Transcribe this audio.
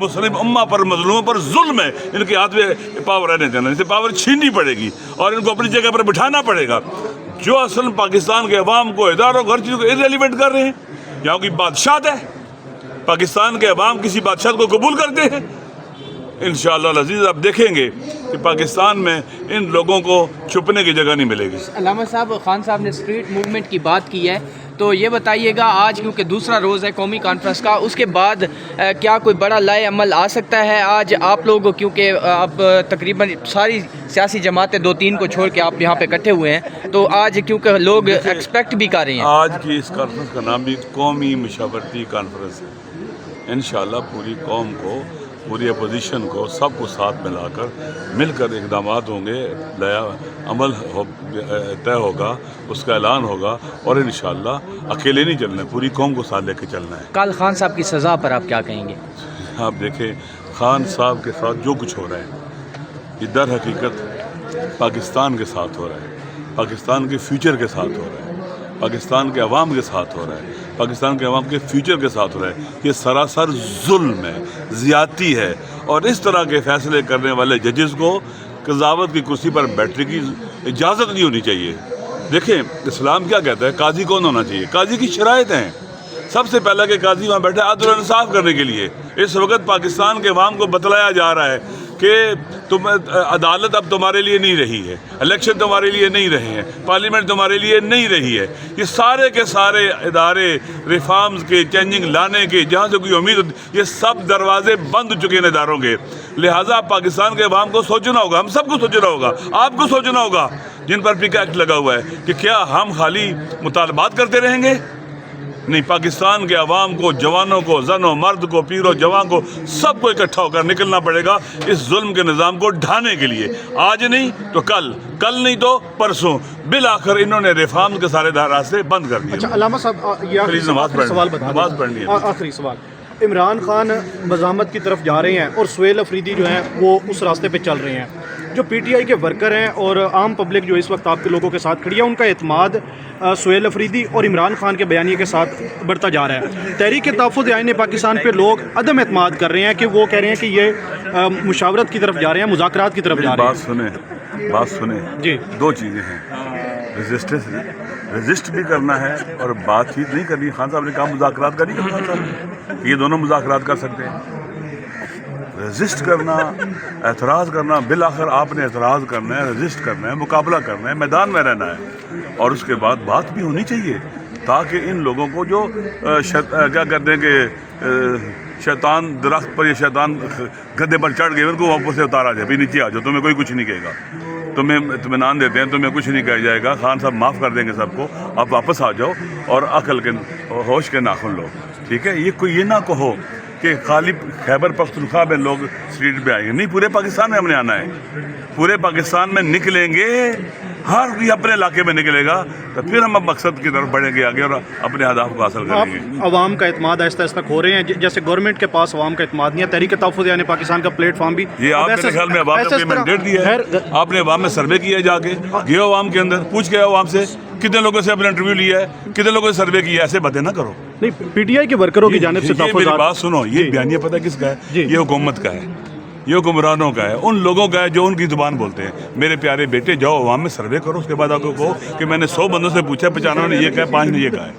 مسلم امہ پر مظلوموں پر ظلم ہے. ان کے ہاتھ میں پاور رہنے دینا, ان سے پاور چھیننی پڑے گی اور ان کو اپنی جگہ پر بٹھانا پڑے گا. جو اصل پاکستان کے عوام کو, اداروں کو, ہر چیز کو ارریلیونٹ کر رہے ہیں. یہاں کی بادشاہت ہے, پاکستان کے عوام کسی بادشاہت کو قبول کرتے ہیں. انشاءاللہ العزیز آپ دیکھیں گے کہ پاکستان میں ان لوگوں کو چھپنے کی جگہ نہیں ملے گی. علامہ صاحب, خان صاحب نے اسٹریٹ موومنٹ کی بات کی ہے, تو یہ بتائیے گا آج کیونکہ دوسرا روز ہے قومی کانفرنس کا, اس کے بعد کیا کوئی بڑا لائے عمل آ سکتا ہے آج آپ لوگ, کیونکہ اب تقریباً ساری سیاسی جماعتیں 2-3 کو چھوڑ کے آپ یہاں پہ اکٹھے ہوئے ہیں, تو آج کیونکہ لوگ ایکسپیکٹ بھی کر رہے ہیں. آج کی اس کانفرنس کا نام بھی قومی مشاورتی کانفرنس ہے. انشاءاللہ پوری قوم کو, پوری اپوزیشن کو, سب کو ساتھ مل کر اقدامات ہوں گے, نیا عمل طے ہوگا, اس کا اعلان ہوگا, اور انشاءاللہ اکیلے نہیں چلنا ہے, پوری قوم کو ساتھ لے کے چلنا ہے. کل خان صاحب کی سزا پر آپ کیا کہیں گے؟ آپ دیکھیں خان صاحب کے ساتھ جو کچھ ہو رہا ہے, یہ در حقیقت پاکستان کے ساتھ ہو رہا ہے, پاکستان کے فیوچر کے ساتھ ہو رہا ہے, پاکستان کے عوام کے ساتھ ہو رہا ہے, پاکستان کے عوام کے فیوچر کے ساتھ ہو رہا ہے. یہ سراسر ظلم ہے, زیادتی ہے, اور اس طرح کے فیصلے کرنے والے ججز کو قضاوت کی کرسی پر بیٹھنے کی اجازت نہیں ہونی چاہیے. دیکھیں اسلام کیا کہتا ہے, قاضی کون ہونا چاہیے؟ قاضی کی شرائط ہیں. سب سے پہلا کہ قاضی وہاں بیٹھے عدل و انصاف کرنے کے لیے. اس وقت پاکستان کے عوام کو بتلایا جا رہا ہے کہ عدالت اب تمہارے لیے نہیں رہی ہے, الیکشن تمہارے لیے نہیں رہے ہیں, پارلیمنٹ تمہارے لیے نہیں رہی ہے. یہ سارے کے سارے ادارے ریفارمز کے, چینجنگ لانے کے, جہاں سے کوئی امید ہوتی, یہ سب دروازے بند چکے ہیں اداروں کے. لہٰذا پاکستان کے عوام کو سوچنا ہوگا, ہم سب کو سوچنا ہوگا, آپ کو سوچنا ہوگا, جن پر پک ایکٹ لگا ہوا ہے, کہ کیا ہم خالی مطالبات کرتے رہیں گے؟ نہیں, پاکستان کے عوام کو, جوانوں کو, زن و مرد کو, پیر و جوان کو, سب کو اکٹھا ہو کر نکلنا پڑے گا اس ظلم کے نظام کو ڈھانے کے لیے. آج نہیں تو کل, کل نہیں تو پرسوں. بالآخر انہوں نے ریفارمز کے سارے راستے بند کر دیے. اچھا علامہ صاحب, یہ نماز پڑھنی ہے. آخری سوال. عمران خان مزاحمت کی طرف جا رہے ہیں اور سہیل افریدی جو ہیں وہ اس راستے پہ چل رہے ہیں. جو پی ٹی آئی کے ورکر ہیں اور عام پبلک جو اس وقت آپ کے لوگوں کے ساتھ کھڑی ہے, ان کا اعتماد سہیل افریدی اور عمران خان کے بیانیے کے ساتھ بڑھتا جا رہا ہے. تحریک تحفظ آئین پاکستان پہ لوگ عدم اعتماد کر رہے ہیں کہ وہ کہہ رہے ہیں کہ یہ مشاورت کی طرف جا رہے ہیں, مذاکرات کی طرف جا رہے ہیں. بات سنیں جی, 2 چیزیں ہیں. رجسٹ بھی کرنا ہے اور بات چیت نہیں کرنی. خان صاحب نے کہا مذاکرات کا نہیں کرنا. خان صاحب یہ دونوں مذاکرات کر سکتے ہیں. رجسٹ کرنا, اعتراض کرنا, بالآخر آپ نے اعتراض کرنا ہے, رجسٹ کرنا ہے, مقابلہ کرنا ہے, میدان میں رہنا ہے, اور اس کے بعد بات بھی ہونی چاہیے, تاکہ ان لوگوں کو جو کیا کہتے ہیں کہ شیطان درخت پر یا شیطان گدے پر چڑھ گئے, ان کو واپس سے اتارا جائے. بھی نیچے آ جاؤ, تمہیں کوئی کچھ نہیں کہے گا, تمہیں اطمینان دیتے ہیں, تمہیں کچھ نہیں کہا جائے گا. خان صاحب معاف کر دیں گے سب کو, آپ واپس آ جاؤ اور عقل کے, ہوش کے ناخن لو. ٹھیک ہے, یہ کوئی یہ نہ کہو کہ خالی خیبر پختونخوا میں لوگ اسٹریٹ پہ آئیں گے. نہیں, پورے پاکستان میں ہم نے آنا ہے, پورے پاکستان میں نکلیں گے, ہر کوئی اپنے علاقے میں نکلے گا, تو پھر ہم اب مقصد کی طرف بڑھیں گے آگے اور اپنے اہداف کو حاصل کریں گے. عوام کا اعتماد آہستہ آہستہ کھو رہے ہیں, جیسے گورنمنٹ کے پاس عوام کا اعتماد نہیں ہے. تحریک تحفظ یعنی پاکستان کا پلیٹ فارم بھی یہ آپ کے خیال میں عوام نے مینڈیٹ دیا ہے, آپ نے عوام میں سروے کیا ہے, جا کے گئے عوام کے اندر, پوچھ کے عوام سے کتنے لوگوں سے اپنا انٹرویو لیا ہے, کتنے لوگوں سے سروے کیا ہے. ایسے باتیں نہ کرو. نہیں, پی ٹی آئی کے ورکروں کی جانب سے میری بات سنو, یہ بیانیہ پتہ کس کا ہے؟ یہ حکومت کا ہے, یہ حکمرانوں کا ہے, ان لوگوں کا ہے جو ان کی زبان بولتے ہیں. میرے پیارے بیٹے, جاؤ عوام میں سروے کرو, اس کے بعد آپ کو کہو کہ میں نے 100 بندوں سے پوچھا, 95 نے یہ کہا, 5 نے یہ کہا ہے.